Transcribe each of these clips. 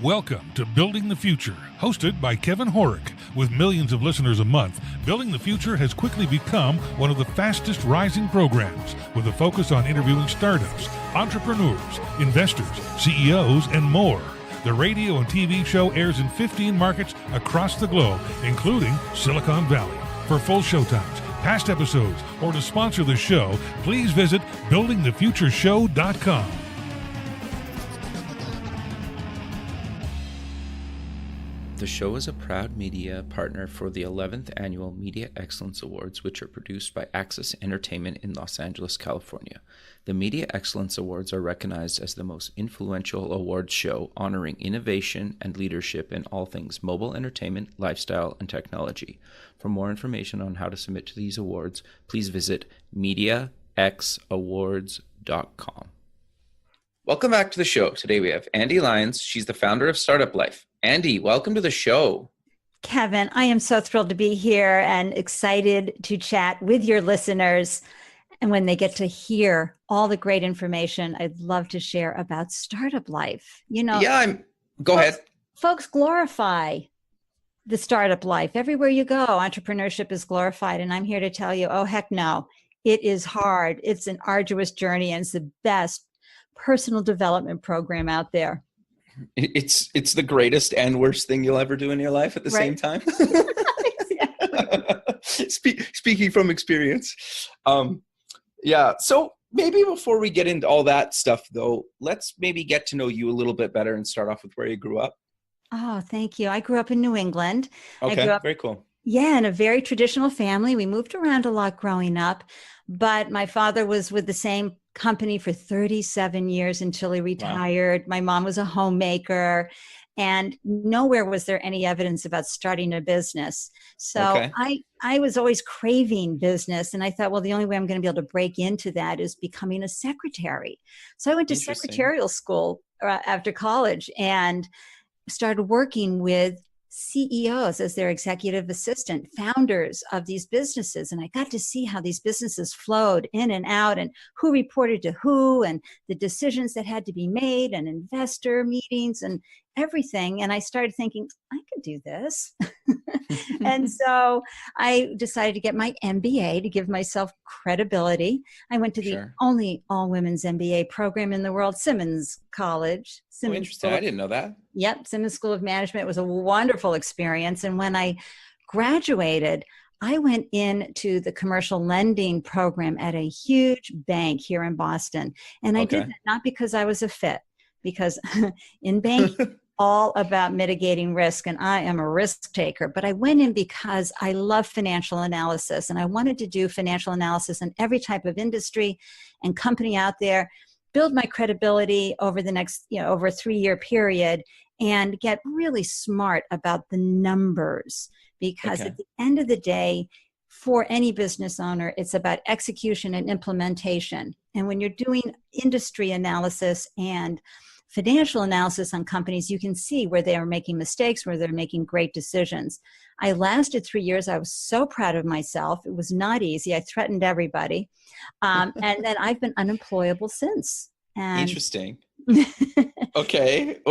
Welcome to Building the Future, hosted by Kevin Horick. With millions of listeners a month, Building the Future has quickly become one of the fastest rising programs, with a focus on interviewing startups, entrepreneurs, investors, CEOs, and more. The radio and TV show airs in 15 markets across the globe, including Silicon Valley. For full showtimes, past episodes, or to sponsor the show, please visit buildingthefutureshow.com. The show is a proud media partner for the 11th Annual Media Excellence Awards, which are produced by Access Entertainment in Los Angeles, California. The Media Excellence Awards are recognized as the most influential awards show honoring innovation and leadership in all things mobile entertainment, lifestyle, and technology. For more information on how to submit to these awards, please visit MediaXAwards.com. Welcome back to the show. Today we have Ande Lyons. She's the founder of Startup Life. Ande, welcome to the show. Kevin, I am so thrilled to be here and excited to chat with your listeners. And when they get to hear all the great information I'd love to share about Startup Life. You know, Go ahead. Folks glorify the startup life. Everywhere you go, entrepreneurship is glorified. And I'm here to tell you, oh, heck no, it is hard. It's an arduous journey, and it's the best personal development program out there. It's the greatest and worst thing you'll ever do in your life at the same time. Speaking from experience. So maybe before we get into all that stuff, though, let's maybe get to know you a little bit better and start off with where you grew up. Oh, thank you. I grew up in New England. Okay, I grew up, very cool. Yeah, in a very traditional family. We moved around a lot growing up, but my father was with the same company for 37 years until he retired. Wow. My mom was a homemaker, and nowhere was there any evidence about starting a business. So I was always craving business, and I thought, well, the only way I'm going to be able to break into that is becoming a secretary. So I went to secretarial school after college and started working with CEOs as their executive assistant, founders of these businesses. And I got to see how these businesses flowed in and out, and who reported to who, and the decisions that had to be made, and investor meetings and everything. And I started thinking, I could do this. And so I decided to get my MBA to give myself credibility. I went to the only all-women's MBA program in the world, Simmons College. Interesting. I didn't know that. Yep. Simmons School of Management. It was a wonderful experience. And when I graduated, I went into the commercial lending program at a huge bank here in Boston. And I did that not because I was a fit, because in banking, all about mitigating risk, and I am a risk taker. But I went in because I love financial analysis, and I wanted to do financial analysis in every type of industry and company out there, build my credibility over the next, over a 3-year period, and get really smart about the numbers. Because at the end of the day, for any business owner, it's about execution and implementation. And when you're doing industry analysis and financial analysis on companies, you can see where they are making mistakes, where they're making great decisions. I lasted 3 years. I was so proud of myself. It was not easy. I threatened everybody. And then I've been unemployable since. And interesting. Okay.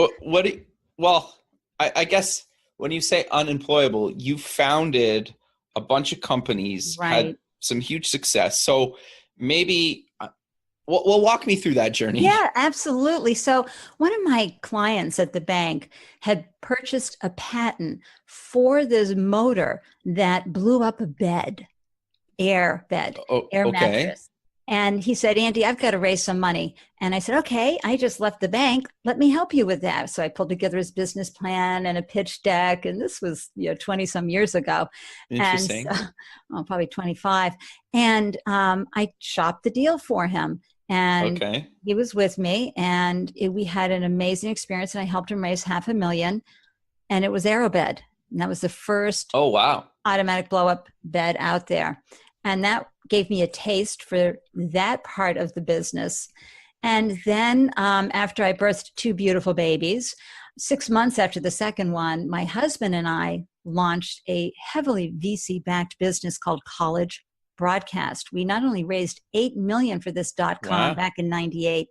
I guess when you say unemployable, you founded a bunch of companies, had some huge success. So maybe... Well, walk me through that journey. Yeah, absolutely. So one of my clients at the bank had purchased a patent for this motor that blew up a bed, air mattress. And he said, Ande, I've got to raise some money. And I said, okay, I just left the bank. Let me help you with that. So I pulled together his business plan and a pitch deck. And this was 20 some years ago. Interesting. And so, probably 25. And I shopped the deal for him. And he was with me, and we had an amazing experience, and I helped him raise $500,000, and it was Aerobed. And that was the first automatic blow-up bed out there. And that gave me a taste for that part of the business. And then after I birthed 2 beautiful babies, 6 months after the second one, my husband and I launched a heavily VC-backed business called College Broadcast. We not only raised $8 million for this .com back in '98,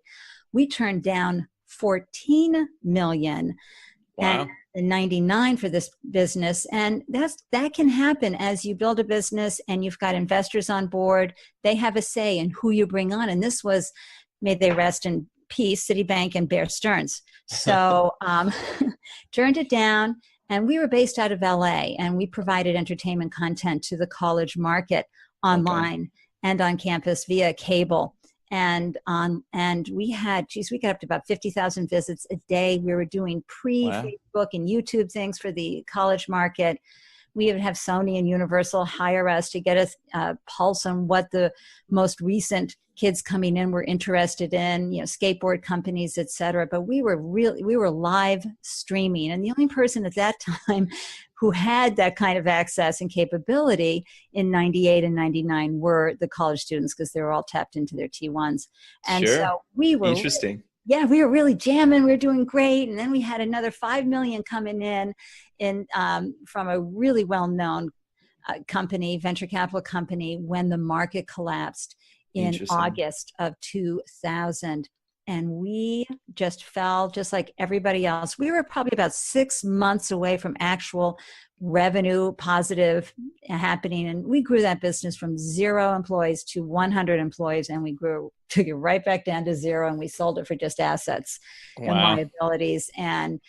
we turned down $14 million and Wow. in 99 for this business. And that can happen as you build a business and you've got investors on board. They have a say in who you bring on. And this was, may they rest in peace, Citibank and Bear Stearns. So turned it down. And we were based out of LA, and we provided entertainment content to the college market online and on campus via cable. And we got up to about 50,000 visits a day. We were doing pre-Facebook and YouTube things for the college market. We would have Sony and Universal hire us to get a pulse on what the most recent kids coming in were interested in, skateboard companies, et cetera. But we were live streaming. And the only person at that time who had that kind of access and capability in 98 and 99 were the college students, because they were all tapped into their T1s. And so we were interesting. We were really jamming. We were doing great. And then we had another 5 million coming in from a really well-known company, venture capital company, when the market collapsed in August of 2000. And we just fell just like everybody else. We were probably about 6 months away from actual revenue positive happening. And we grew that business from 0 employees to 100 employees. And we took it right back down to 0. And we sold it for just assets and liabilities. And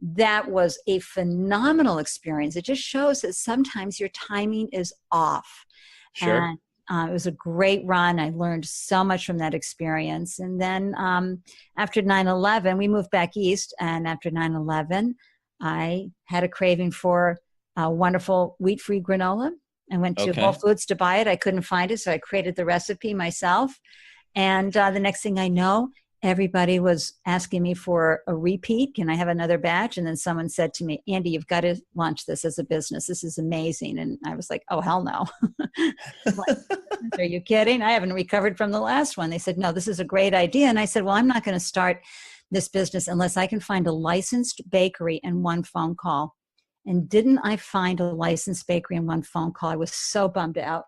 that was a phenomenal experience. It just shows that sometimes your timing is off. Sure. And it was a great run. I learned so much from that experience. And then after 9/11, we moved back east. And after 9/11, I had a craving for a wonderful wheat-free granola. I went to Whole Foods to buy it. I couldn't find it, so I created the recipe myself. And the next thing I know, everybody was asking me for a repeat. Can I have another batch? And then someone said to me, Andy, you've got to launch this as a business. This is amazing. And I was like, oh, hell no. Like, are you kidding? I haven't recovered from the last one. They said, no, this is a great idea. And I said, well, I'm not going to start this business unless I can find a licensed bakery in one phone call. And didn't I find a licensed bakery in one phone call? I was so bummed out.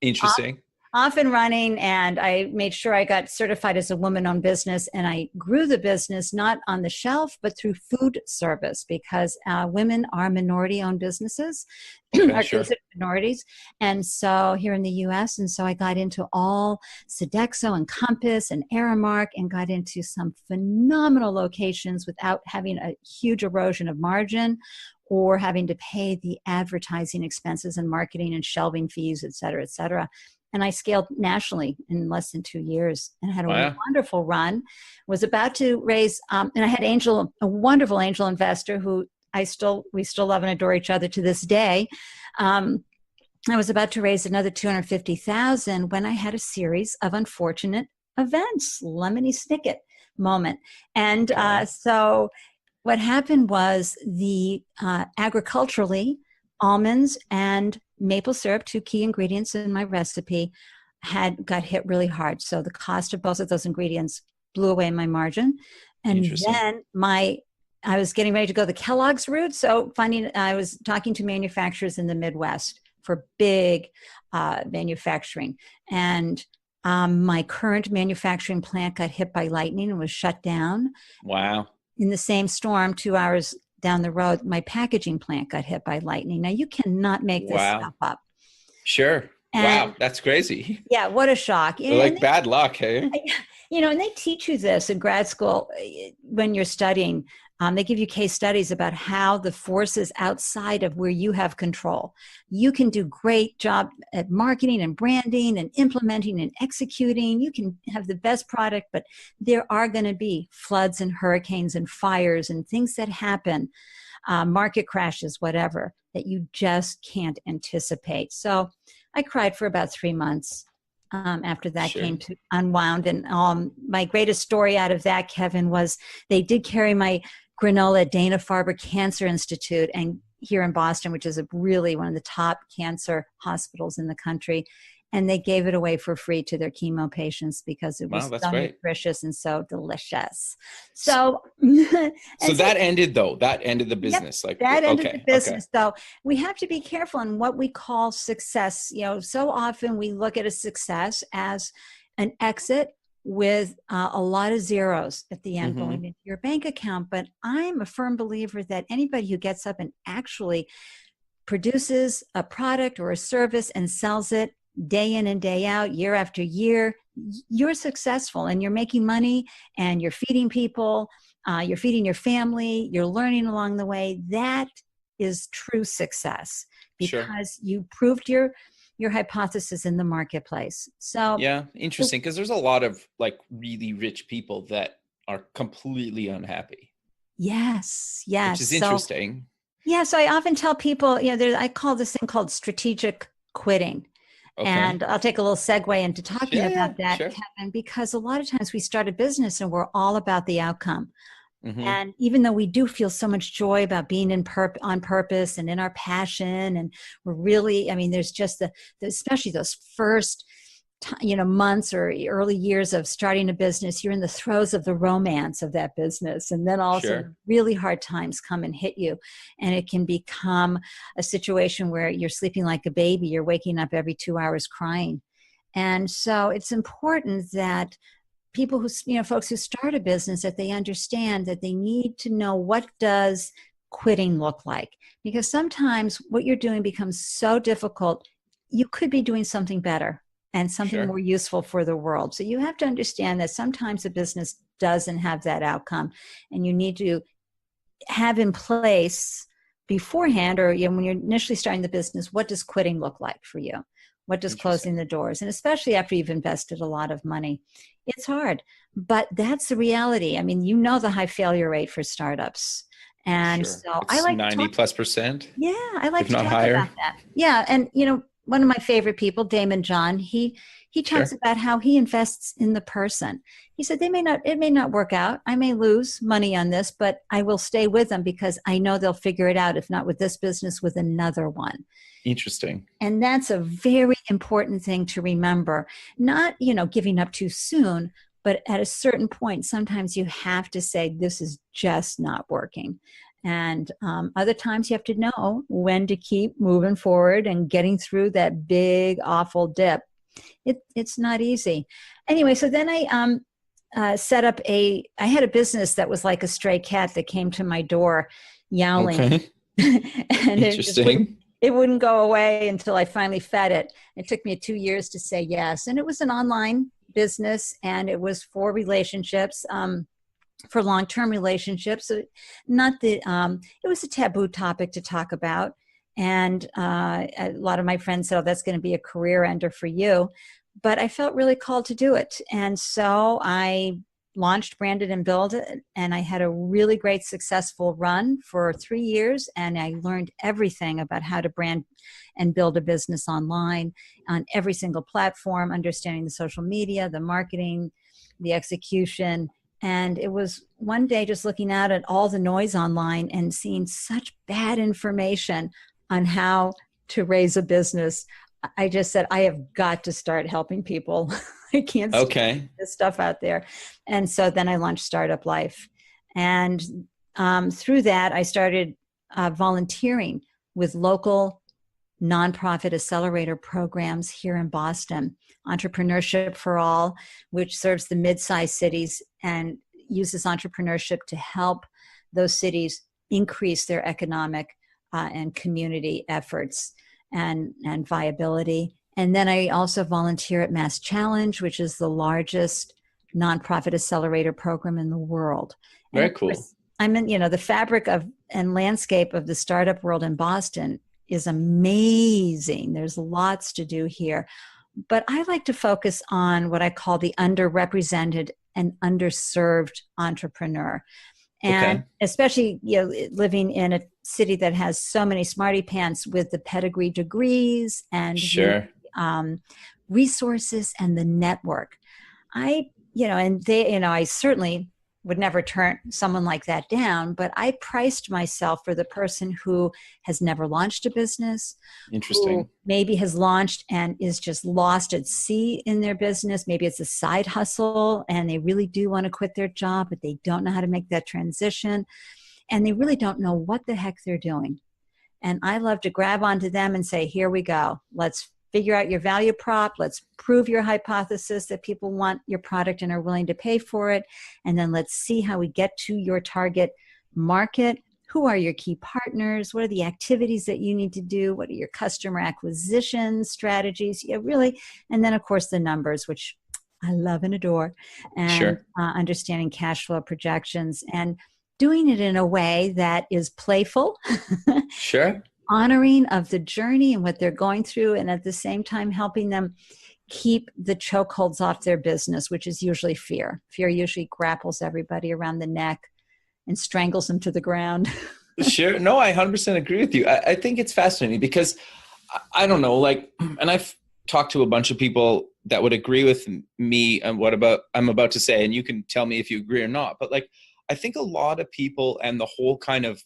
Interesting. Off and running, and I made sure I got certified as a woman-owned business, and I grew the business not on the shelf, but through food service, because women are minority-owned businesses, are considered minorities, and so here in the U.S., and so I got into all Sodexo and Compass and Aramark, and got into some phenomenal locations without having a huge erosion of margin or having to pay the advertising expenses and marketing and shelving fees, et cetera, et cetera. And I scaled nationally in less than 2 years and had a wonderful run. Was about to raise, and I had a wonderful angel investor who we still love and adore each other to this day. I was about to raise another $250,000 when I had a series of unfortunate events, Lemony Snicket moment. And so what happened was agriculturally, almonds and maple syrup, 2 key ingredients in my recipe, got hit really hard. So the cost of both of those ingredients blew away my margin. And then I was getting ready to go the Kellogg's route. So I was talking to manufacturers in the Midwest for big manufacturing. And my current manufacturing plant got hit by lightning and was shut down. Wow. In the same storm, 2 hours down the road, my packaging plant got hit by lightning. Now, you cannot make this stuff up. Sure. Wow, that's crazy. Yeah, what a shock. Like bad luck, hey? And they teach you this in grad school when you're studying. They give you case studies about how the forces outside of where you have control. You can do great job at marketing and branding and implementing and executing. You can have the best product, but there are going to be floods and hurricanes and fires and things that happen, market crashes, whatever, that you just can't anticipate. So I cried for about 3 months. After that came to unwound. And my greatest story out of that, Kevin, was they did carry my granola at Dana-Farber Cancer Institute and here in Boston, which is really one of the top cancer hospitals in the country. And they gave it away for free to their chemo patients because it was so nutritious and so delicious. So, that ended though. That ended the business. That ended the business. So we have to be careful in what we call success. So often we look at a success as an exit with a lot of zeros at the end Mm-hmm. going into your bank account. But I'm a firm believer that anybody who gets up and actually produces a product or a service and sells it day in and day out, year after year, you're successful and you're making money and you're feeding people, you're feeding your family, you're learning along the way. That is true success Sure. because you proved your hypothesis in the marketplace. So Yeah, interesting. Because there's a lot of like really rich people that are completely unhappy, yes, which yes. is So interesting. yeah, so I often tell people, I call this thing called strategic quitting. Okay. And I'll take a little segue into talking Yeah, about yeah, that, sure. Kevin, because a lot of times we start a business and we're all about the outcome. Mm-hmm. And even though we do feel so much joy about being on purpose and in our passion, and we're really, I mean, there's just especially those first, months or early years of starting a business, you're in the throes of the romance of that business. And then all of a Sure. sudden, really hard times come and hit you. And it can become a situation where you're sleeping like a baby, you're waking up every 2 hours crying. And so it's important that people who, folks who start a business, that they understand that they need to know, what does quitting look like? Because sometimes what you're doing becomes so difficult, you could be doing something better and something Sure. more useful for the world. So you have to understand that sometimes a business doesn't have that outcome, and you need to have in place beforehand, or when you're initially starting the business, what does quitting look like for you? What does closing Interesting. the doors? And especially after you've invested a lot of money, it's hard, but that's the reality. I mean, the high failure rate for startups. And Sure. so I It's like to 90 talk, plus percent, yeah, I like if to not talk higher. about that. Yeah. And, one of my favorite people, Damon John, he talks Sure. about how he invests in the person. He said, it may not work out. I may lose money on this, but I will stay with them because I know they'll figure it out. If not with this business, with another one. Interesting. And that's a very important thing to remember. Not, giving up too soon, but at a certain point, sometimes you have to say, this is just not working. And other times you have to know when to keep moving forward and getting through that big, awful dip. It's not easy. Anyway, so then I set up I had a business that was like a stray cat that came to my door yowling. Okay. And Interesting. it wouldn't go away until I finally fed it. It took me 2 years to say yes. And it was an online business, and it was for relationships, for long-term relationships. So not the, it was a taboo topic to talk about. And a lot of my friends said, oh, that's going to be a career ender for you. But I felt really called to do it. And so I launched, branded, and built it. And I had a really great, successful run for 3 years. And I learned everything about how to brand and build a business online on every single platform, understanding the social media, the marketing, the execution. And it was one day just looking out at all the noise online and seeing such bad information on how to raise a business. I just said, I have got to start helping people. I can't see Okay. this stuff out there. And so then I launched Startup Life. And through that, I started volunteering with local nonprofit accelerator programs here in Boston. Entrepreneurship for All, which serves the mid-sized cities and uses entrepreneurship to help those cities increase their economic and community efforts and viability. And then I also volunteer at Mass Challenge, which is the largest nonprofit accelerator program in the world. And Very of cool. course, I'm in, the fabric of and landscape of the startup world in Boston is amazing. There's lots to do here. But I like to focus on what I call the underrepresented and underserved entrepreneur. And Okay. especially, living in a city that has so many smarty pants with the pedigree degrees and the Sure. resources and the network. I certainly would never turn someone like that down, but I priced myself for the person who has never launched a business, Interesting. who maybe has launched and is just lost at sea in their business. Maybe it's a side hustle and they really do want to quit their job, but they don't know how to make that transition. And they really don't know what the heck they're doing. And I love to grab onto them and say, here we go. Let's figure out your value prop. Let's prove your hypothesis that people want your product and are willing to pay for it. And then let's see how we get to your target market. Who are your key partners? What are the activities that you need to do? What are your customer acquisition strategies? Yeah, really. And then, of course, the numbers, which I love and adore, and Sure. Understanding cash flow projections and doing it in a way that is playful, Sure. honoring of the journey and what they're going through, and at the same time helping them keep the chokeholds off their business, which is usually fear. Fear usually grapples everybody around the neck and strangles them to the ground. Sure. No, I 100% agree with you. I think it's fascinating because I don't know, like, and I've talked to a bunch of people that would agree with me and what about I'm about to say, and you can tell me if you agree or not. But like, I think a lot of people and the whole kind of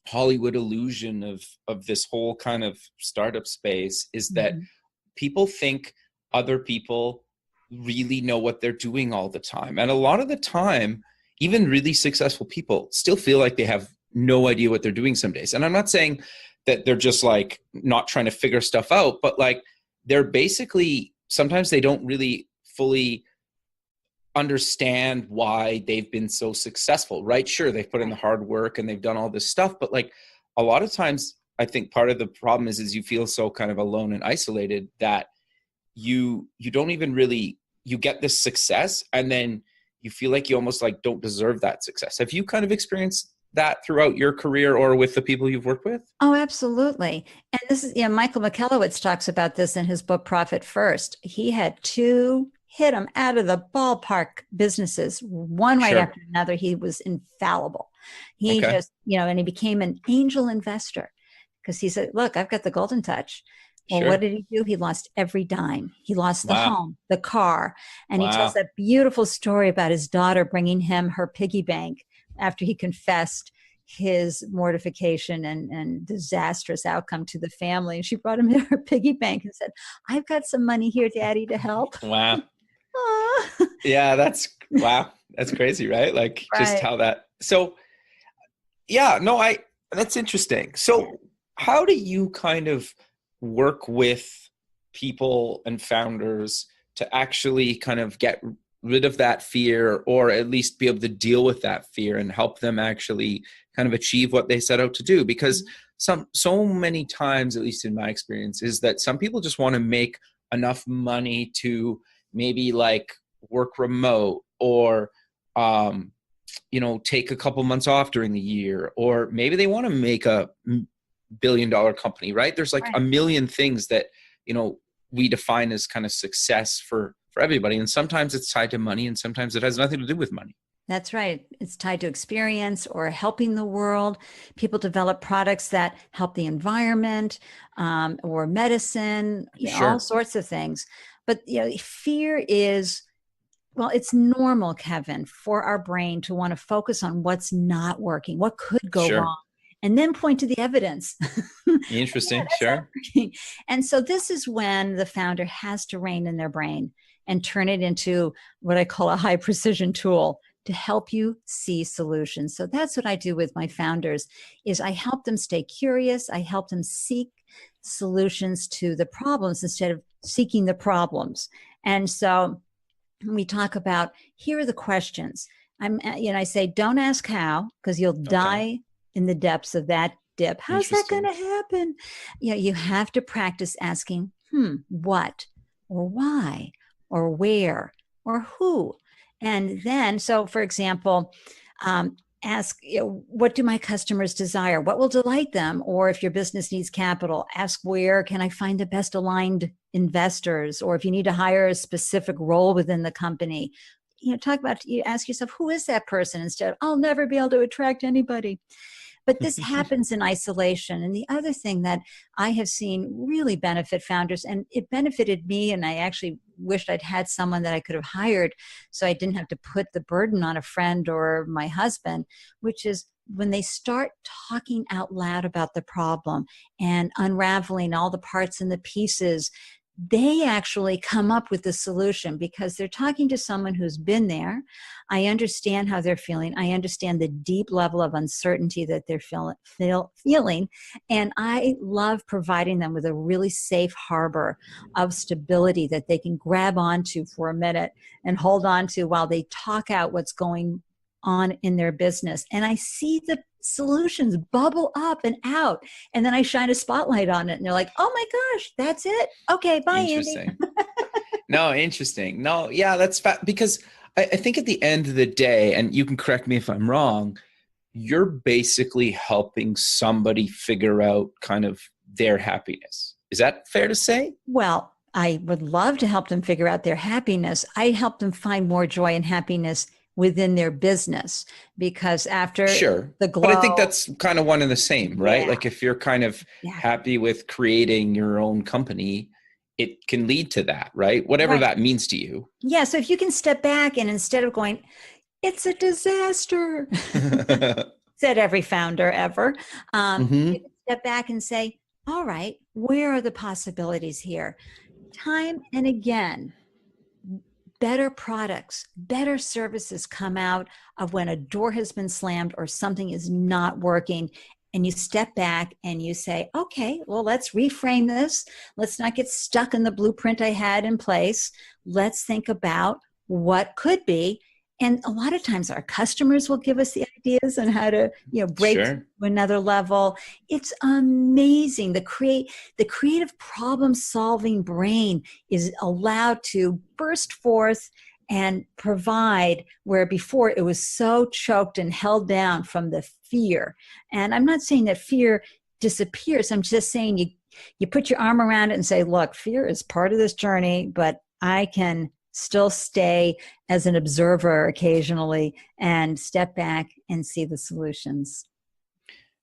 Hollywood illusion of this whole kind of startup space is that people think other people really know what they're doing all the time. And a lot of the time, even really successful people still feel like they have no idea what they're doing some days. And I'm not saying that they're just like not trying to figure stuff out, but like they're basically, sometimes they don't really fully understand why they've been so successful, right? Sure, they've put in the hard work and they've done all this stuff, but like a lot of times I think part of the problem is you feel so kind of alone and isolated that you don't even really, you get this success and then you feel like you almost like don't deserve that success. Have you kind of experienced that throughout your career or with the people you've worked with? Oh, absolutely. And this is, Michael Michalowicz talks about this in his book, Profit First. He had two hit him out of the ballpark businesses, one right Sure. after another. He was infallible. He Okay. just, and he became an angel investor because he said, look, I've got the golden touch. Well, Sure. what did he do? He lost every dime. He lost the Wow. home, the car. And he tells Wow. that beautiful story about his daughter bringing him her piggy bank after he confessed his mortification and disastrous outcome to the family. And she brought him her piggy bank and said, I've got some money here, Daddy, to help. Wow. Ah. Yeah, wow. That's crazy, right? Like just Right. how that, so yeah, no, that's interesting. So how do you kind of work with people and founders to actually kind of get rid of that fear or at least be able to deal with that fear and help them actually kind of achieve what they set out to do? Because so many times, at least in my experience, is that some people just want to make enough money to maybe like work remote or take a couple months off during the year, or maybe they want to make a billion-dollar company, right? There's like a million things that, we define as kind of success for everybody. And sometimes it's tied to money and sometimes it has nothing to do with money. That's right. It's tied to experience or helping the world. People develop products that help the environment or medicine, all sorts of things. But fear is, well, it's normal, Kevin, for our brain to want to focus on what's not working, what could go wrong, and then point to the evidence. Interesting. Sure. And so this is when the founder has to rein in their brain and turn it into what I call a high precision tool to help you see solutions. So that's what I do with my founders is I help them stay curious. I help them seek solutions to the problems instead of seeking the problems. And so we talk about, here are the questions. I say, don't ask how, because you'll die in the depths of that dip. How's that going to happen? You have to practice asking, what, or why, or where, or who. And then, so for example, ask, what do my customers desire? What will delight them? Or if your business needs capital, ask, where can I find the best aligned investors? Or if you need to hire a specific role within the company, you ask yourself, who is that person? Instead of, I'll never be able to attract anybody. But this happens in isolation. And the other thing that I have seen really benefit founders, and it benefited me, and I actually wished I'd had someone that I could have hired so I didn't have to put the burden on a friend or my husband, which is when they start talking out loud about the problem and unraveling all the parts and the pieces, they actually come up with the solution because they're talking to someone who's been there. I understand how they're feeling. I understand the deep level of uncertainty that they're feeling. And I love providing them with a really safe harbor of stability that they can grab onto for a minute and hold on to while they talk out what's going on in their business. And I see the solutions bubble up and out. And then I shine a spotlight on it and they're like, oh my gosh, that's it. Okay, bye, Interesting. Andy. No, interesting. No, yeah, that's because I think at the end of the day, and you can correct me if I'm wrong, you're basically helping somebody figure out kind of their happiness. Is that fair to say? Well, I would love to help them figure out their happiness. I help them find more joy and happiness within their business, because after the glow, but I think that's kind of one and the same, right? Yeah. Like if you're kind of happy with creating your own company, it can lead to that, right? Whatever that means to you. Yeah. So if you can step back and instead of going, it's a disaster, said every founder ever, you can step back and say, all right, where are the possibilities here? Time and again, better products, better services come out of when a door has been slammed or something is not working. And you step back and you say, okay, well, let's reframe this. Let's not get stuck in the blueprint I had in place. Let's think about what could be. And a lot of times our customers will give us the ideas on how to, break to another level. It's amazing. The creative problem-solving brain is allowed to burst forth and provide where before it was so choked and held down from the fear. And I'm not saying that fear disappears. I'm just saying you put your arm around it and say, look, fear is part of this journey, but I can still stay as an observer occasionally and step back and see the solutions.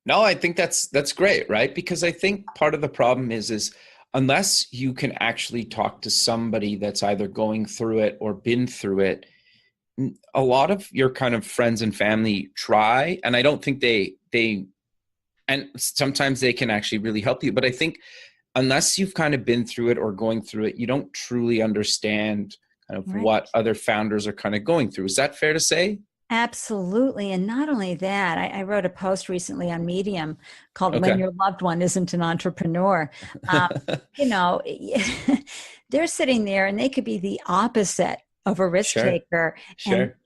No, I think that's great, right? Because I think part of the problem is unless you can actually talk to somebody that's either going through it or been through it, a lot of your kind of friends and family try, and I don't think they and sometimes they can actually really help you. But I think unless you've kind of been through it or going through it, you don't truly understand kind of what other founders are kind of going through. Is that fair to say? Absolutely. And not only that, I wrote a post recently on Medium called When Your Loved One Isn't an Entrepreneur. They're sitting there and they could be the opposite of a risk taker.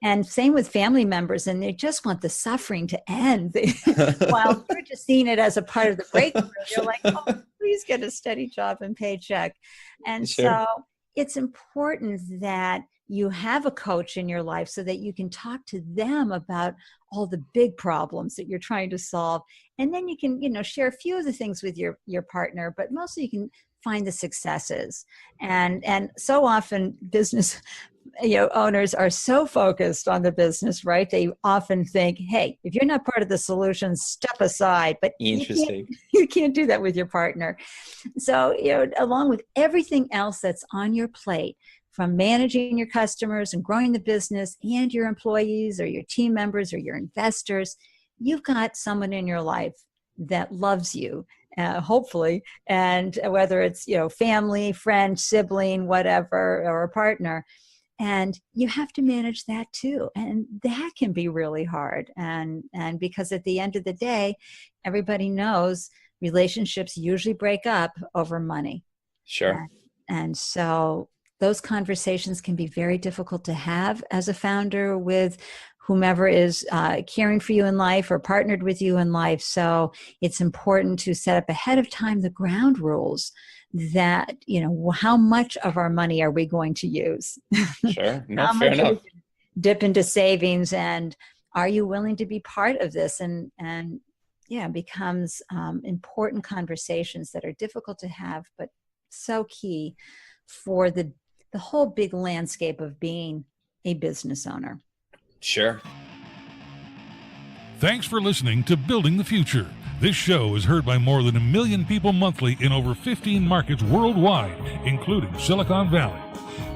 And same with family members. And they just want the suffering to end. While you're just seeing it as a part of the breakthrough, you're like, oh, please get a steady job and paycheck. And so it's important that you have a coach in your life so that you can talk to them about all the big problems that you're trying to solve. And then you can, share a few of the things with your partner, but mostly you can find the successes. And so often business owners are so focused on the business, right? They often think, hey, if you're not part of the solution, step aside. But you can't do that with your partner. So, along with everything else that's on your plate, from managing your customers and growing the business and your employees or your team members or your investors, you've got someone in your life that loves you, hopefully. And whether it's, family, friend, sibling, whatever, or a partner, and you have to manage that too. And that can be really hard. And because at the end of the day, everybody knows relationships usually break up over money. Sure. And so those conversations can be very difficult to have as a founder with whomever is caring for you in life or partnered with you in life. So it's important to set up ahead of time the ground rules that, how much of our money are we going to use? Sure. No, how fair much enough. Dip into savings, and are you willing to be part of this? And becomes important conversations that are difficult to have, but so key for the whole big landscape of being a business owner. Sure. Thanks for listening to Building the Future. This show is heard by more than 1 million people monthly in over 15 markets worldwide, including Silicon Valley.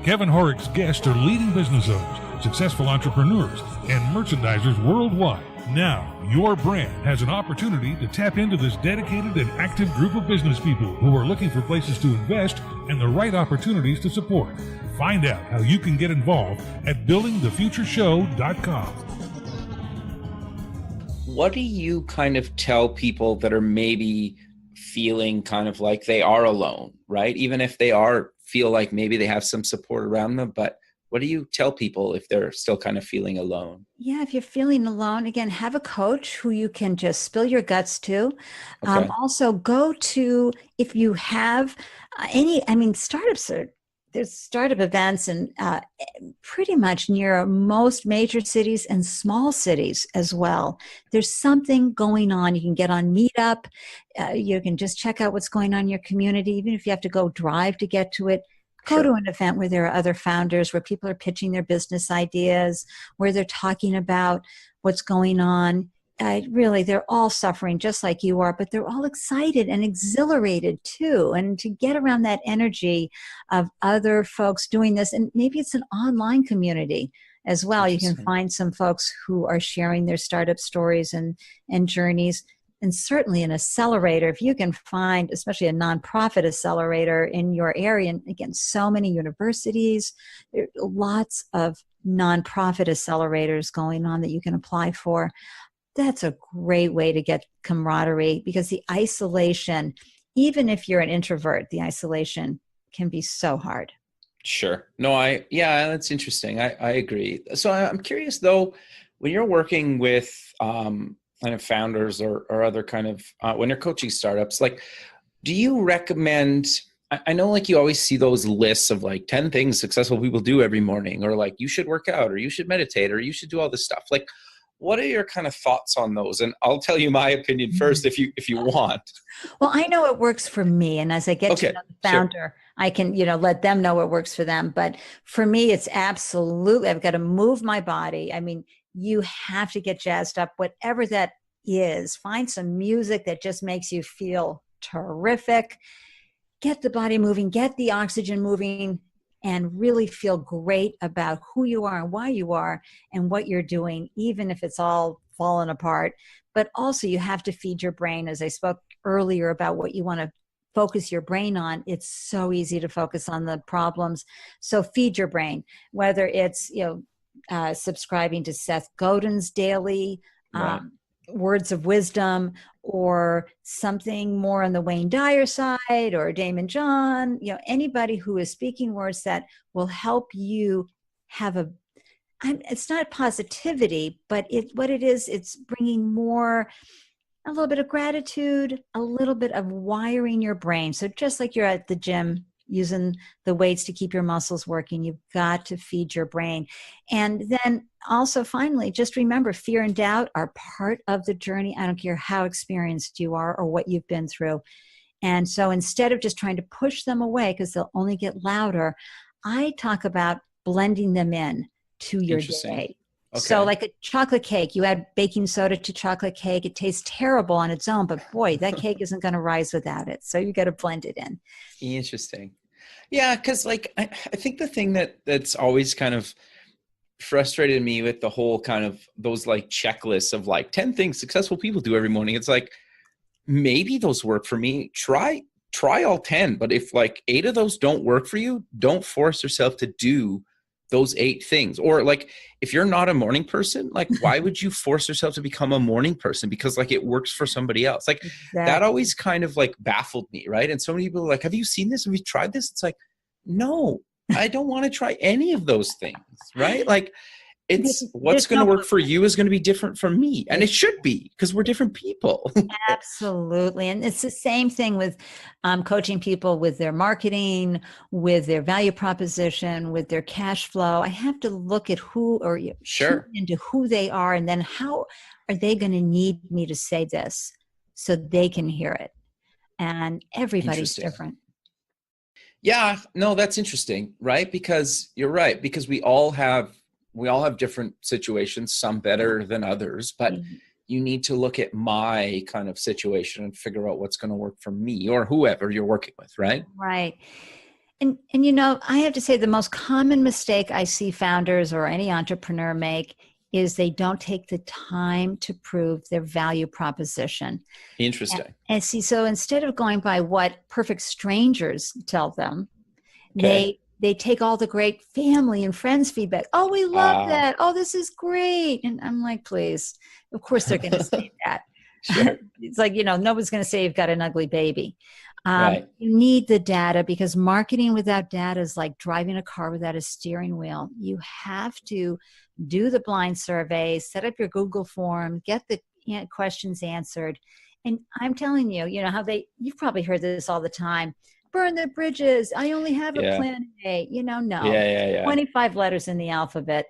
Kevin Horick's guests are leading business owners successful entrepreneurs, and merchandisers worldwide. Now, your brand has an opportunity to tap into this dedicated and active group of business people who are looking for places to invest and the right opportunities to support. Find out how you can get involved at buildingthefutureshow.com. What do you kind of tell people that are maybe feeling kind of like they are alone, right? Even if they feel like maybe they have some support around them, but what do you tell people if they're still kind of feeling alone? Yeah, if you're feeling alone, again, have a coach who you can just spill your guts to. Okay. Also, go to, if you have startups there's startup events and pretty much near most major cities and small cities as well. There's something going on. You can get on Meetup. You can just check out what's going on in your community, even if you have to go drive to get to it. Go to an event where there are other founders, where people are pitching their business ideas, where they're talking about what's going on. Really, they're all suffering just like you are, but they're all excited and exhilarated too. And to get around that energy of other folks doing this, and maybe it's an online community as well. You can find some folks who are sharing their startup stories and journeys. And certainly an accelerator, if you can find, especially a nonprofit accelerator in your area, and again, so many universities, there are lots of nonprofit accelerators going on that you can apply for. That's a great way to get camaraderie, because the isolation, even if you're an introvert, the isolation can be so hard. Sure. No, that's interesting. I agree. So I'm curious though, when you're working with, kind of founders or other kind of, when you're coaching startups, like, do you recommend, I know like you always see those lists of like 10 things successful people do every morning, or like you should work out, or you should meditate, or you should do all this stuff. Like, what are your kind of thoughts on those? And I'll tell you my opinion first if you want. Well, I know it works for me. And as I get to know the founder, I can, let them know what works for them. But for me, it's absolutely, I've got to move my body. I mean, you have to get jazzed up, whatever that is. Find some music that just makes you feel terrific. Get the body moving, get the oxygen moving, and really feel great about who you are and why you are and what you're doing, even if it's all fallen apart. But also you have to feed your brain. As I spoke earlier about what you want to focus your brain on, it's so easy to focus on the problems. So feed your brain, whether it's, subscribing to Seth Godin's daily words of wisdom, or something more on the Wayne Dyer side, or Damon John, anybody who is speaking words that will help you have it's not positivity, but what it is, it's bringing a little bit of gratitude, a little bit of wiring your brain. So just like you're at the gym using the weights to keep your muscles working, you've got to feed your brain. And then also, finally, just remember, fear and doubt are part of the journey. I don't care how experienced you are or what you've been through. And so instead of just trying to push them away because they'll only get louder, I talk about blending them in to your day. Okay. So like a chocolate cake, you add baking soda to chocolate cake. It tastes terrible on its own, but boy, that cake isn't going to rise without it. So you got to blend it in. Interesting. Yeah, because like I think the thing that's always kind of frustrated me with the whole kind of those like checklists of like 10 things successful people do every morning. It's like, maybe those work for me. Try all 10, but if like 8 of those don't work for you, don't force yourself to do those 8 things. Or like, if you're not a morning person, like why would you force yourself to become a morning person? Because like it works for somebody else. Like that always kind of like baffled me. Right. And so many people are like, have you seen this? Have you tried this? It's like, no, I don't want to try any of those things. Right. Like it's what's going to work for you is going to be different from me. And it should be, because we're different people. Absolutely. And it's the same thing with coaching people with their marketing, with their value proposition, with their cash flow. I have to look at tune into who they are, and then how are they going to need me to say this so they can hear it. And everybody's different. Yeah, no, that's interesting, right? Because you're right, because we all have different situations, some better than others, but you need to look at my kind of situation and figure out what's going to work for me or whoever you're working with, right? Right. And you know, I have to say the most common mistake I see founders or any entrepreneur make is they don't take the time to prove their value proposition. Interesting. And see, so instead of going by what perfect strangers tell them, Okay. they take all the great family and friends feedback. Oh, we love Ah, that. Oh, this is great. And I'm like, please, of course they're going to say that. sure. It's like, you know, nobody's going to say you've got an ugly baby. Right. You need the data, because marketing without data is like driving a car without a steering wheel. You have to do the blind survey, set up your Google form, get the questions answered. And I'm telling you, you know, you've probably heard this all the time: burn the bridges. I only have a Yeah. plan A. You know, no, Yeah. Yeah. Yeah. 25 letters in the alphabet.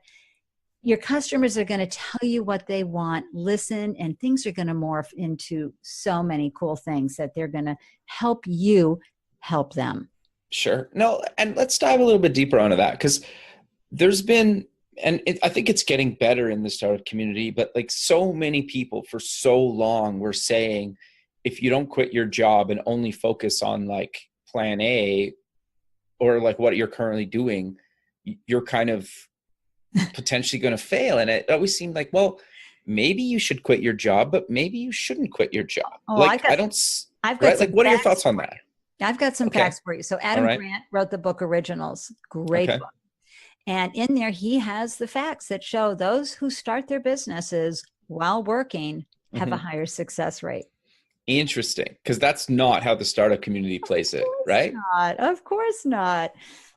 Your customers are going to tell you what they want, listen, and things are going to morph into so many cool things that they're going to help you help them. Sure. No, and let's dive a little bit deeper onto that, because there's been, I think it's getting better in the startup community, but like so many people for so long were saying, if you don't quit your job and only focus on like plan A or like what you're currently doing, you're kind of potentially going to fail. And it always seemed like, well, maybe you should quit your job, but maybe you shouldn't quit your job. Oh, Like, I've got right? some Like, what are your facts thoughts on for that? you. I've got some Okay. facts for you. So All Adam right. Grant wrote the book Originals. Great Okay. book. And in there, he has the facts that show those who start their businesses while working have a Mhm. higher success rate. Interesting. Because that's not how the startup community plays it, right? Not, of course not.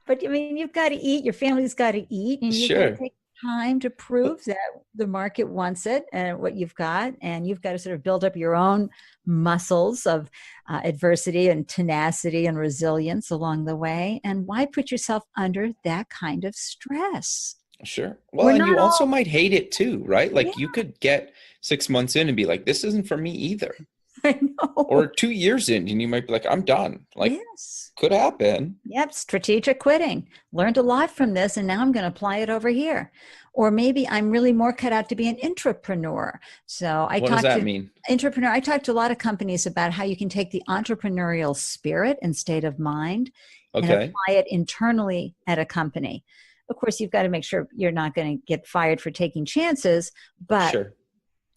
But I mean, you've got to eat, your family's got to eat, and you've got to Sure. take time to prove that the market wants it and what you've got. And you've got to sort of build up your own muscles of adversity and tenacity and resilience along the way. And why put yourself under that kind of stress? Sure. We're Well, and not you also all, might hate it too, right? yeah, Like you could get 6 months in and be like, this isn't for me either. I know. Or 2 years in and you might be like, I'm done. Like, Yes. could happen. Yep, strategic quitting. Learned a lot from this, and now I'm going to apply it over here. Or maybe I'm really more cut out to be an intrapreneur. So What does that mean? I talked to a lot of companies about how you can take the entrepreneurial spirit and state of mind and Okay. apply it internally at a company. Of course, you've got to make sure you're not going to get fired for taking chances, but Sure.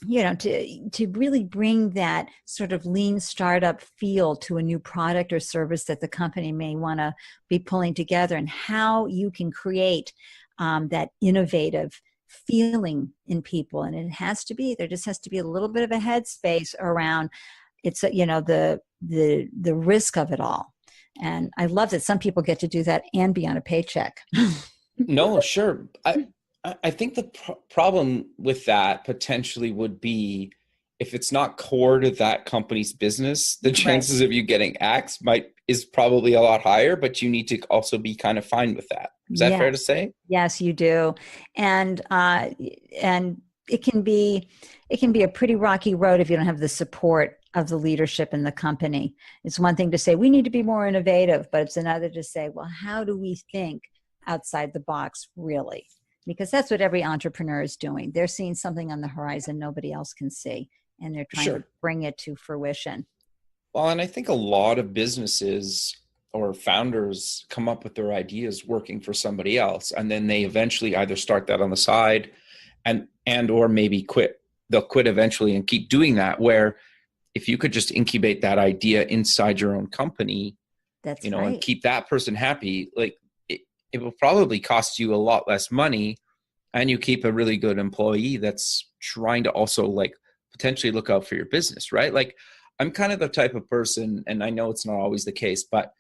you know, to really bring that sort of lean startup feel to a new product or service that the company may want to be pulling together, and how you can create that innovative feeling in people. And there just has to be a little bit of a headspace around it's, you know, the risk of it all. And I love that some people get to do that and be on a paycheck. No, sure. I think the problem with that potentially would be if it's not core to that company's business, the Right. chances of you getting axed is probably a lot higher, but you need to also be kind of fine with that. Is that fair to Yes. say? Yes, you do. And it can be a pretty rocky road if you don't have the support of the leadership in the company. It's one thing to say we need to be more innovative, but it's another to say, well, how do we think outside the box really? Because that's what every entrepreneur is doing. They're seeing something on the horizon nobody else can see, and they're trying to Sure. bring it to fruition. Well, and I think a lot of businesses or founders come up with their ideas working for somebody else, and then they eventually either start that on the side and or maybe quit. They'll quit eventually and keep doing that, where if you could just incubate that idea inside your own company, That's and right. keep that person happy, like it will probably cost you a lot less money, and you keep a really good employee that's trying to also like potentially look out for your business, right? Like I'm kind of the type of person, and I know it's not always the case, but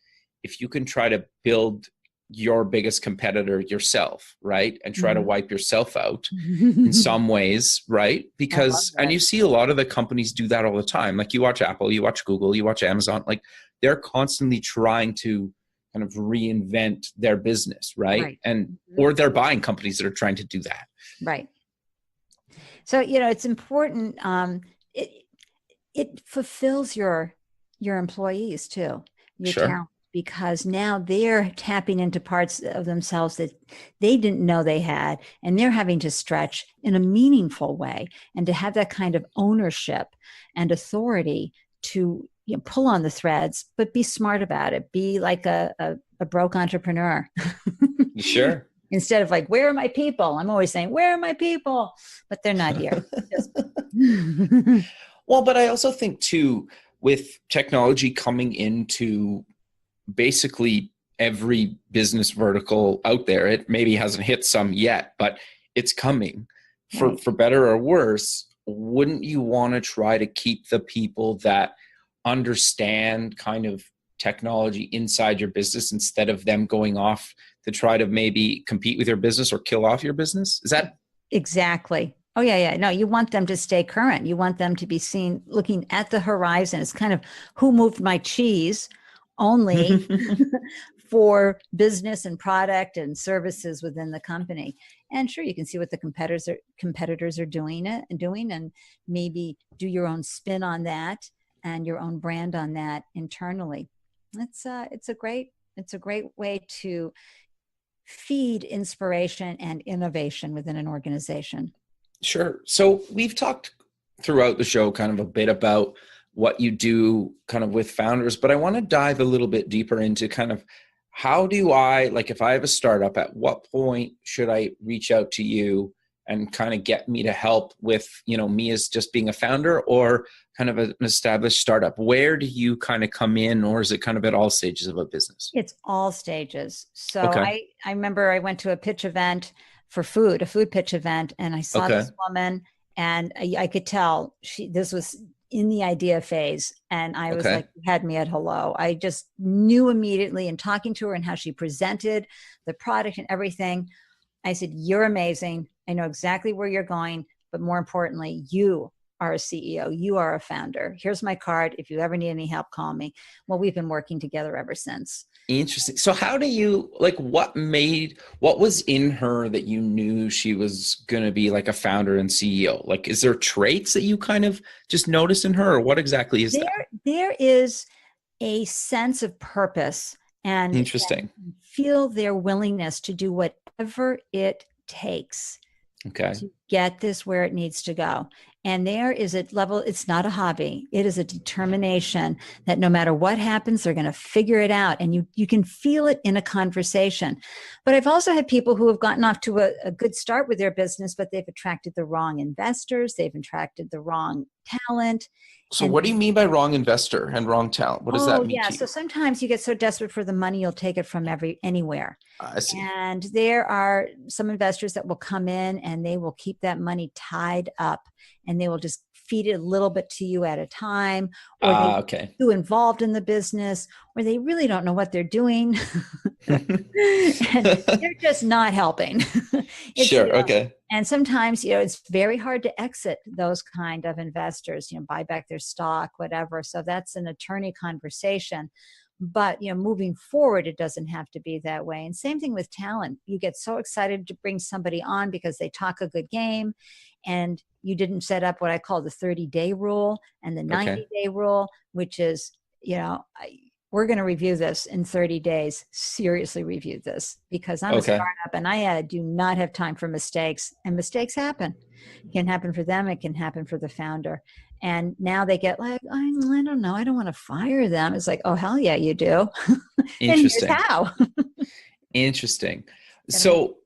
if you can try to build your biggest competitor yourself, right? And try to wipe yourself out in some ways, right? I love Because, and that. you see a lot of the companies do that all the time. Like you watch Apple, you watch Google, you watch Amazon, like they're constantly trying to kind of reinvent their business, right? Right. And, or they're buying companies that are trying to do that. Right. So, you know, it's important. It it fulfills your employees too, your Sure. talent, because now they're tapping into parts of themselves that they didn't know they had, and they're having to stretch in a meaningful way, and to have that kind of ownership and authority to pull on the threads, but be smart about it. Be like a broke entrepreneur. Sure. Instead of like, where are my people? I'm always saying, where are my people? But they're not here. Just... Well, but I also think too, with technology coming into basically every business vertical out there, it maybe hasn't hit some yet, but it's coming. Right. For better or worse, wouldn't you want to try to keep the people that understand kind of technology inside your business instead of them going off to try to maybe compete with your business or kill off your business? Is that Exactly. Oh, yeah, yeah. No, you want them to stay current. You want them to be seen looking at the horizon. It's kind of who moved my cheese only for business and product and services within the company. And sure, you can see what the competitors are doing and maybe do your own spin on that and your own brand on that internally. It's a great way to feed inspiration and innovation within an organization. Sure. So we've talked throughout the show kind of a bit about what you do kind of with founders, but I want to dive a little bit deeper into kind of how do I, like if I have a startup, at what point should I reach out to you and kind of get me to help with, me as just being a founder or kind of an established startup? Where do you kind of come in, or is it kind of at all stages of a business? It's all stages. So Okay. I remember I went to a pitch event for food, a food pitch event, and I saw Okay. this woman, and I could tell this was in the idea phase. And I was Okay. like, you had me at hello. I just knew immediately, and talking to her and how she presented the product and everything, I said, you're amazing. I know exactly where you're going, but more importantly, you are a CEO. You are a founder. Here's my card. If you ever need any help, call me. Well, we've been working together ever since. Interesting. So how do you, like, what was in her that you knew she was going to be like a founder and CEO? Like, is there traits that you kind of just noticed in her, or what exactly is that? There is a sense of purpose and Interesting. feel their willingness to do whatever it takes Okay. to get this where it needs to go. And there is a level, it's not a hobby. It is a determination that no matter what happens, they're going to figure it out. And you can feel it in a conversation. But I've also had people who have gotten off to a good start with their business, but they've attracted the wrong investors. They've attracted the wrong talent. So what do you mean by wrong investor and wrong talent? What does that mean to you? So sometimes you get so desperate for the money, you'll take it from anywhere. I see. And there are some investors that will come in and they will keep that money tied up, and they will just feed it a little bit to you at a time, or they're Okay. too involved in the business, or they really don't know what they're doing. And they're just not helping. Sure. Okay. And sometimes, it's very hard to exit those kind of investors, buy back their stock, whatever. So that's an attorney conversation. But, moving forward, it doesn't have to be that way. And same thing with talent. You get so excited to bring somebody on because they talk a good game, and you didn't set up what I call the 30-day rule and the 90-day rule, which is, we're going to review this in 30 days, seriously review this, because I'm a startup and I do not have time for mistakes, and mistakes happen. It can happen for them. It can happen for the founder. And now they get like, I don't know. I don't want to fire them. It's like, oh, hell yeah, you do. Interesting. And here's how. Interesting. So,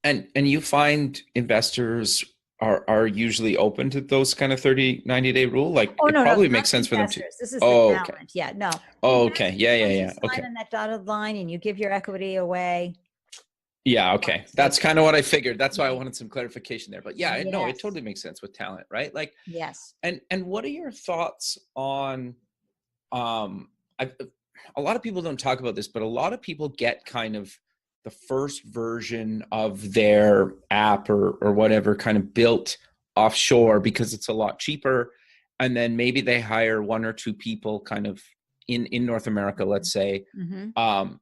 and you find investors are usually open to those kind of 90-day rule? Like, probably makes sense for them to. This is the talent. Okay. Yeah, no. Okay. Yeah. Okay. Sign on that dotted line and you give your equity away. Yeah. Okay. That's kind of what I figured. That's why I wanted some clarification there. But yeah, no, it totally makes sense with talent, right? Like, yes. And what are your thoughts on, a lot of people don't talk about this, but a lot of people get kind of the first version of their app or whatever kind of built offshore because it's a lot cheaper. And then maybe they hire one or two people kind of in North America, let's say. Mm-hmm.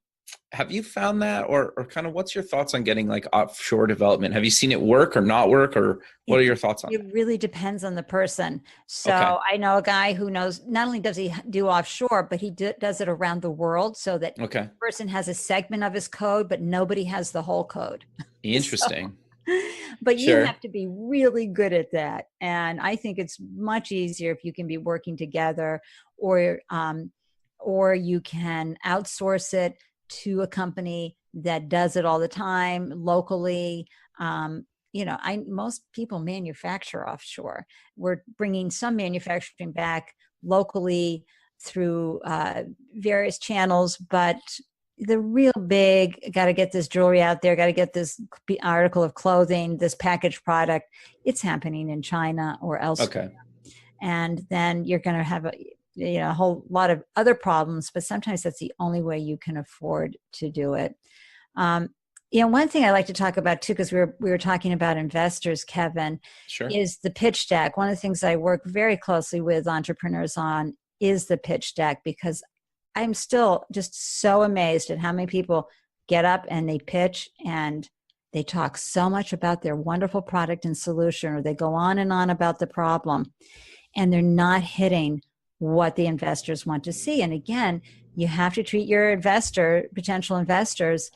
Have you found that, or kind of what's your thoughts on getting like offshore development? Have you seen it work or not work, or what are your thoughts on it? It really depends on the person. So I know a guy who knows, not only does he do offshore, but he does it around the world, so that the person has a segment of his code, but nobody has the whole code. Interesting. But you Sure. have to be really good at that. And I think it's much easier if you can be working together, or you can outsource it to a company that does it all the time locally. Most people manufacture offshore. We're bringing some manufacturing back locally through various channels, but the real big, got to get this jewelry out there, got to get this article of clothing, this packaged product, it's happening in China or elsewhere. Okay. And then you're going to have a whole lot of other problems, but sometimes that's the only way you can afford to do it. One thing I like to talk about too, because we were talking about investors, Kevin, Sure. is the pitch deck. One of the things I work very closely with entrepreneurs on is the pitch deck, because I'm still just so amazed at how many people get up and they pitch and they talk so much about their wonderful product and solution, or they go on and on about the problem, and they're not hitting what the investors want to see. And again, you have to treat your potential investors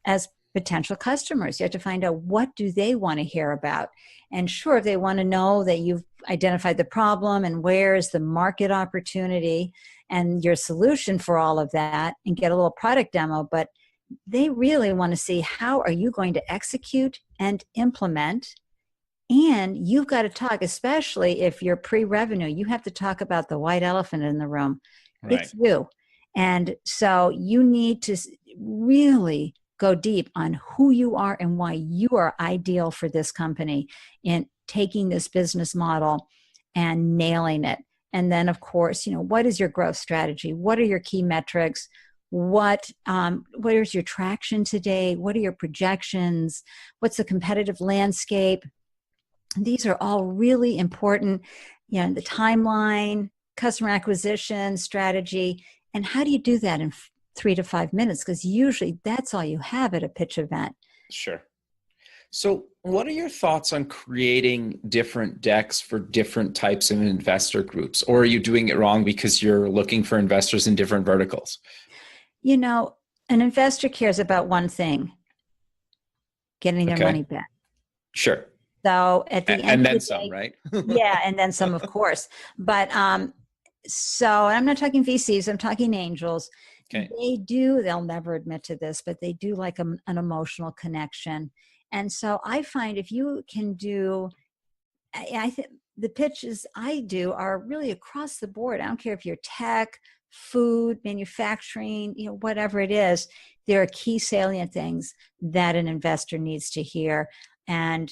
as potential customers. You have to find out, what do they want to hear about? And sure, if they want to know that you've identified the problem and where is the market opportunity and your solution for all of that, and get a little product demo, but they really want to see, how are you going to execute and implement? And you've got to talk, especially if you're pre-revenue, you have to talk about the white elephant in the room. Right. It's you. And so you need to really go deep on who you are and why you are ideal for this company in taking this business model and nailing it. And then, of course, what is your growth strategy? What are your key metrics? What is your traction today? What are your projections? What's the competitive landscape? These are all really important. The timeline, customer acquisition strategy, and how do you do that in 3 to 5 minutes? Because usually that's all you have at a pitch event. Sure. So what are your thoughts on creating different decks for different types of investor groups? Or are you doing it wrong because you're looking for investors in different verticals? An investor cares about one thing: getting their money back. Sure. So at the end of the day, some, right? yeah, and then some, of course. But so I'm not talking VCs, I'm talking angels. Okay. They'll never admit to this, but they do like an emotional connection. And so I find if you can do, I think the pitches I do are really across the board. I don't care if you're tech, food, manufacturing, whatever it is, there are key salient things that an investor needs to hear. And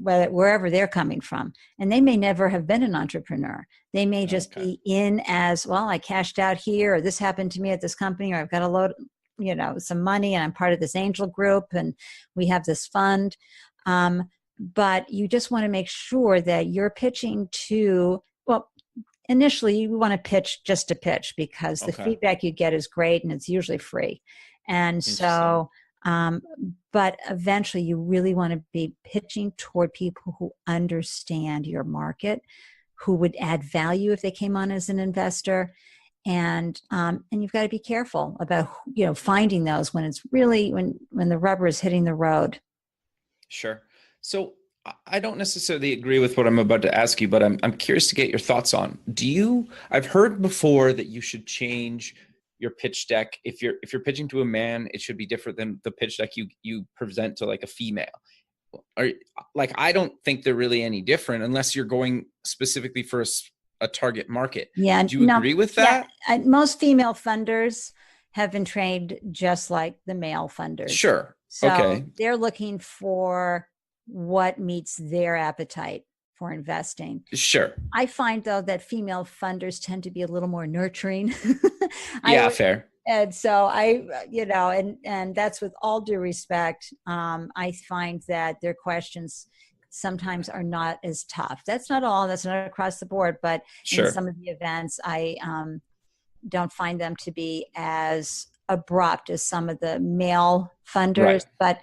wherever they're coming from, and they may never have been an entrepreneur. They may just be in as, well, I cashed out here, or this happened to me at this company, or I've got a load, some money, and I'm part of this angel group, and we have this fund. But you just want to make sure that you're pitching to, well, initially you want to pitch just to pitch, because the feedback you get is great and it's usually free. And so, but eventually you really want to be pitching toward people who understand your market, who would add value if they came on as an investor. And you've got to be careful about, finding those when it's really, when the rubber is hitting the road. Sure. So I don't necessarily agree with what I'm about to ask you, but I'm curious to get your thoughts on. I've heard before that you should change your pitch deck. If you're pitching to a man, it should be different than the pitch deck you present to like a female. I don't think they're really any different unless you're going specifically for a target market. Yeah. Do you agree with that? Yeah. Most female funders have been trained just like the male funders. Sure. So they're looking for what meets their appetite for investing. Sure. I find though that female funders tend to be a little more nurturing. Fair. And so and that's with all due respect. I find that their questions sometimes are not as tough. That's not across the board, but in some of the events, I don't find them to be as abrupt as some of the male funders. Right. But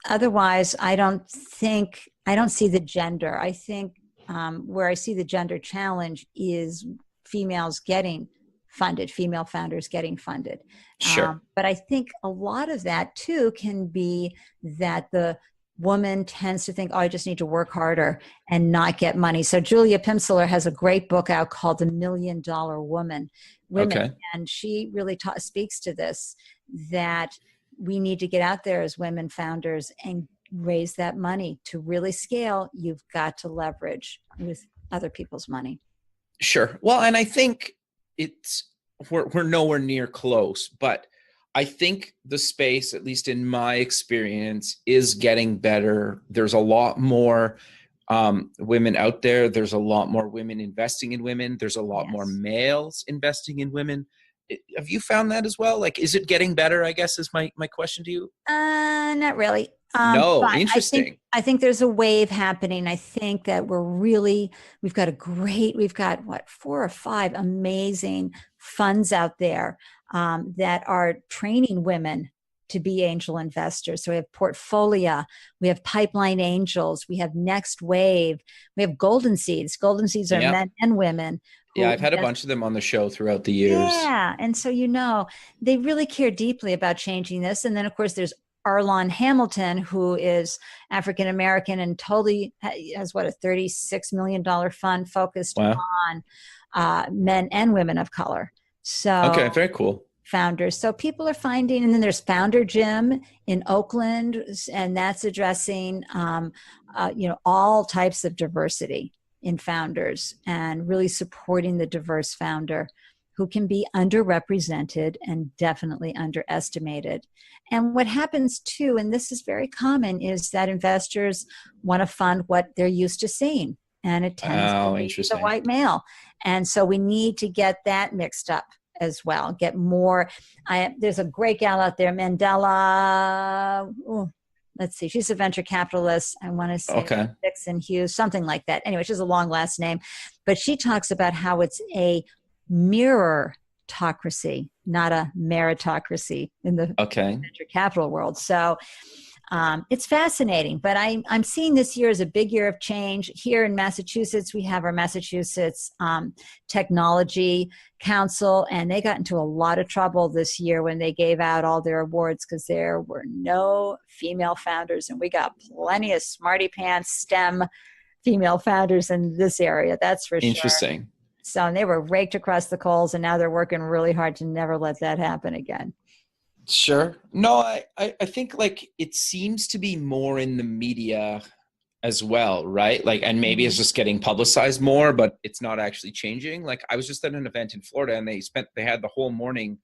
otherwise, I don't see the gender. I think where I see the gender challenge is females getting funded, female founders getting funded. Sure. But I think a lot of that too can be that the woman tends to think, oh, I just need to work harder and not get money. So Julia Pimsleur has a great book out called The $1 Million Women. Okay. And she really speaks to this, that we need to get out there as women founders and raise that money. To really scale, you've got to leverage with other people's money. Sure. Well, and I think we're nowhere near close, but I think the space, at least in my experience, is getting better. There's a lot more women out there. There's a lot more women investing in women. There's a lot more males investing in women. Have you found that as well? Like, is it getting better, I guess, is my question to you? Not really. No, But interesting. I think there's a wave happening. I think that we've got what, 4 or 5 amazing funds out there that are training women to be angel investors. So we have Portfolio, we have Pipeline Angels, we have Next Wave, we have Golden Seeds. Golden Seeds are men and women. Yeah, I've had a bunch of them on the show throughout the years. Yeah. And so, they really care deeply about changing this. And then, of course, there's Arlon Hamilton, who is African-American and totally has a $36 million fund focused on men and women of color. So, okay, very cool. Founders. So people are finding, and then there's Founder Gym in Oakland, and that's addressing, all types of diversity in founders and really supporting the diverse founder who can be underrepresented and definitely underestimated. And what happens too, and this is very common, is that investors want to fund what they're used to seeing. And it tends to be the white male. And so we need to get that mixed up as well. Get more. There's a great gal out there, Mandela. Let's see. She's a venture capitalist. I want to say Dixon Hughes, something like that. Anyway, she has a long last name. But she talks about how it's a mirror-tocracy, not a meritocracy in the venture capital world. So it's fascinating, but I'm seeing this year as a big year of change. Here in Massachusetts, we have our Massachusetts Technology Council, and they got into a lot of trouble this year when they gave out all their awards because there were no female founders, and we got plenty of smarty pants STEM female founders in this area. That's for sure. Interesting. So they were raked across the coals, and now they're working really hard to never let that happen again. Sure. No, I think like it seems to be more in the media as well, right? Like, and maybe it's just getting publicized more, but it's not actually changing. Like I was just at an event in Florida and they had the whole morning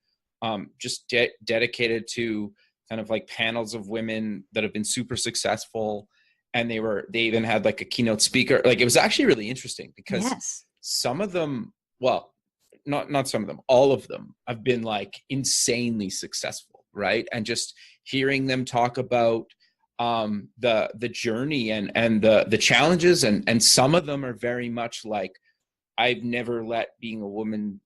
just dedicated to kind of like panels of women that have been super successful. And they even had like a keynote speaker. Like it was actually really interesting because some of them, well, not some of them, all of them have been like insanely successful, right? And just hearing them talk about the journey and the challenges, and some of them are very much like, I've never let being a woman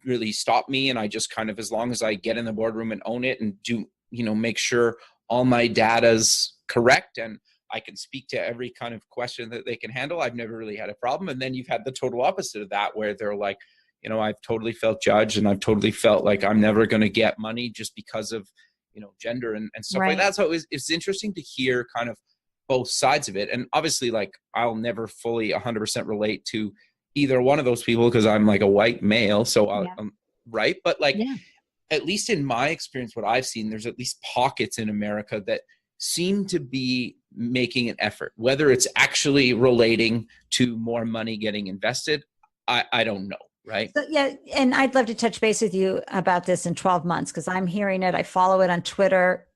really stop me, and I just kind of, as long as I get in the boardroom and own it and do, make sure all my data's correct and I can speak to every kind of question that they can handle, I've never really had a problem. And then you've had the total opposite of that, where they're like, I've totally felt judged, and I've totally felt like I'm never going to get money just because of, gender and stuff like that. So it's interesting to hear kind of both sides of it. And obviously, like, I'll never fully 100% relate to either one of those people because I'm like a white male. So I'm right. But like, at least in my experience, what I've seen, there's at least pockets in America that seem to be making an effort, whether it's actually relating to more money getting invested. I don't know. Right. So, and I'd love to touch base with you about this in 12 months because I'm hearing it. I follow it on Twitter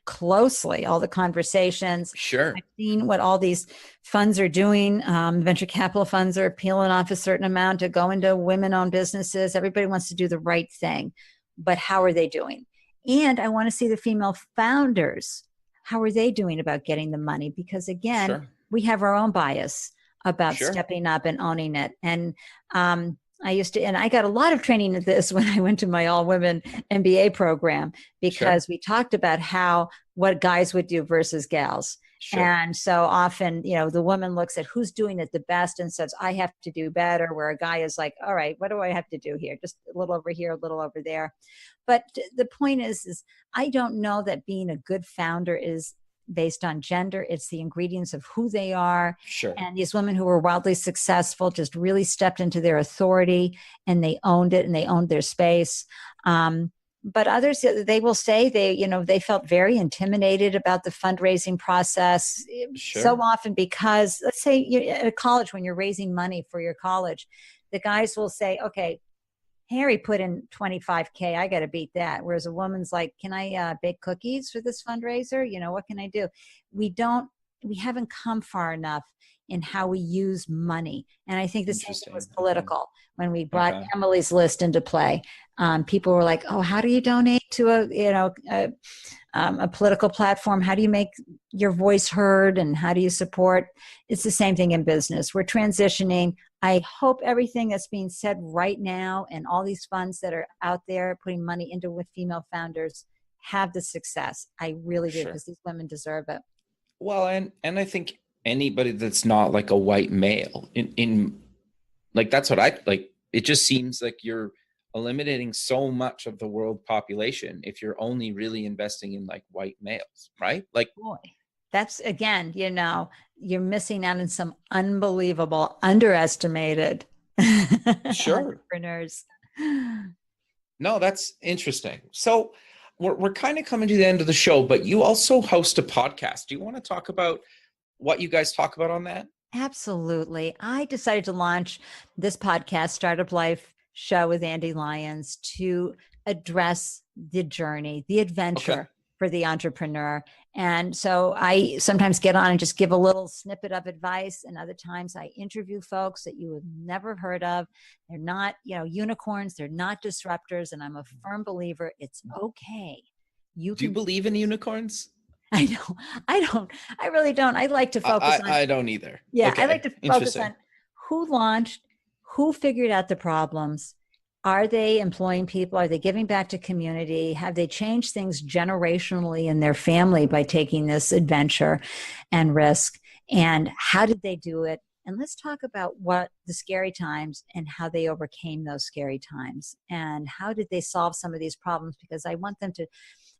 closely, all the conversations. Sure. I've seen what all these funds are doing. Venture capital funds are peeling off a certain amount to go into women-owned businesses. Everybody wants to do the right thing, but how are they doing? And I want to see the female founders. How are they doing about getting the money? Because again, we have our own bias about stepping up and owning it. And I got a lot of training in this when I went to my all women MBA program, because we talked about what guys would do versus gals. And so often, the woman looks at who's doing it the best and says, I have to do better, where a guy is like, all right, what do I have to do here? Just a little over here, a little over there. But the point is I don't know that being a good founder is based on gender. It's the ingredients of who they are. Sure. And these women who were wildly successful just really stepped into their authority, and they owned it, and they owned their space. But others, they will say they felt very intimidated about the fundraising process. Sure. So often, because let's say you're at a college, when you're raising money for your college, the guys will say, okay, Harry put in $25K. I got to beat that. Whereas a woman's like, can I bake cookies for this fundraiser? What can I do? We haven't come far enough in how we use money. And I think the same thing was political. When we brought Emily's List into play, people were like, oh, how do you donate to a political platform? How do you make your voice heard? And how do you support? It's the same thing in business. We're transitioning. I hope everything that's being said right now and all these funds that are out there putting money into with female founders have the success. I really do, because these women deserve it. Well, and I think anybody that's not like a white male in like, that's what I like. It just seems like you're eliminating so much of the world population if you're only really investing in like white males, right? Like, boy, that's, again, you're missing out on some unbelievable, underestimated entrepreneurs. No, that's interesting. So we're kind of coming to the end of the show, but you also host a podcast. Do you want to talk about what you guys talk about on that? Absolutely. I decided to launch this podcast, Startup Life Show with Ande Lyons, to address the journey, the adventure for the entrepreneur. And so I sometimes get on and just give a little snippet of advice. And other times I interview folks that you have never heard of. They're not, unicorns. They're not disruptors. And I'm a firm believer it's okay. Do you believe in unicorns? I don't. I really don't. I like to focus on. I don't either. Yeah, okay. I like to focus on who launched, who figured out the problems. Are they employing people? Are they giving back to community? Have they changed things generationally in their family by taking this adventure and risk? And how did they do it? And let's talk about what the scary times and how they overcame those scary times. And how did they solve some of these problems? Because I want them to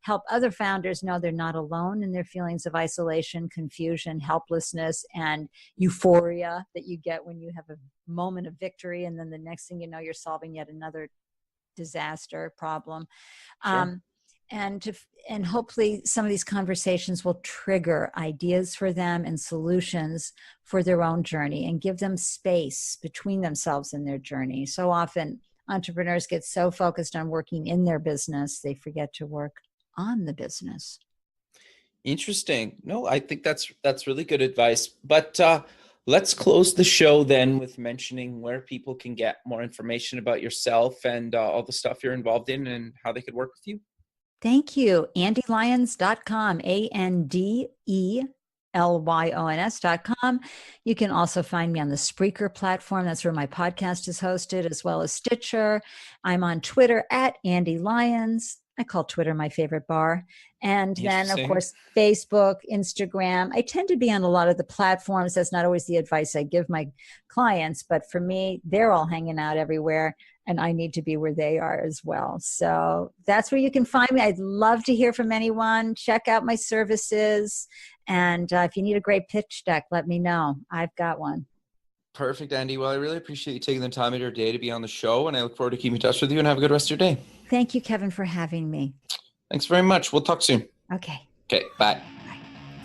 help other founders know they're not alone in their feelings of isolation, confusion, helplessness, and euphoria that you get when you have a moment of victory, and then the next thing you know, you're solving yet another disaster problem. Sure. And hopefully some of these conversations will trigger ideas for them and solutions for their own journey, and give them space between themselves and their journey. So often entrepreneurs get so focused on working in their business, they forget to work on the business. Interesting. No, I think that's really good advice. But let's close the show then with mentioning where people can get more information about yourself and all the stuff you're involved in, and how they could work with you. Thank you. AndeLyons.com, AndeLyons.com. You can also find me on the Spreaker platform. That's where my podcast is hosted, as well as Stitcher. I'm on Twitter at Ande Lyons. I call Twitter my favorite bar. And then, of course, Facebook, Instagram. I tend to be on a lot of the platforms. That's not always the advice I give my clients, but for me, they're all hanging out everywhere, and I need to be where they are as well. So that's where you can find me. I'd love to hear from anyone. Check out my services. And if you need a great pitch deck, let me know. I've got one. Perfect, Ande. Well, I really appreciate you taking the time of your day to be on the show, and I look forward to keeping in touch with you, and have a good rest of your day. Thank you, Kevin, for having me. Thanks very much. We'll talk soon. Okay. Okay, bye.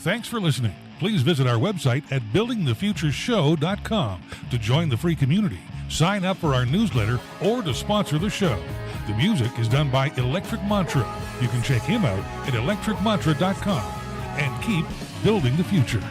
Thanks for listening. Please visit our website at buildingthefutureshow.com to join the free community, sign up for our newsletter, or to sponsor the show. The music is done by Electric Mantra. You can check him out at electricmantra.com, and keep building the future.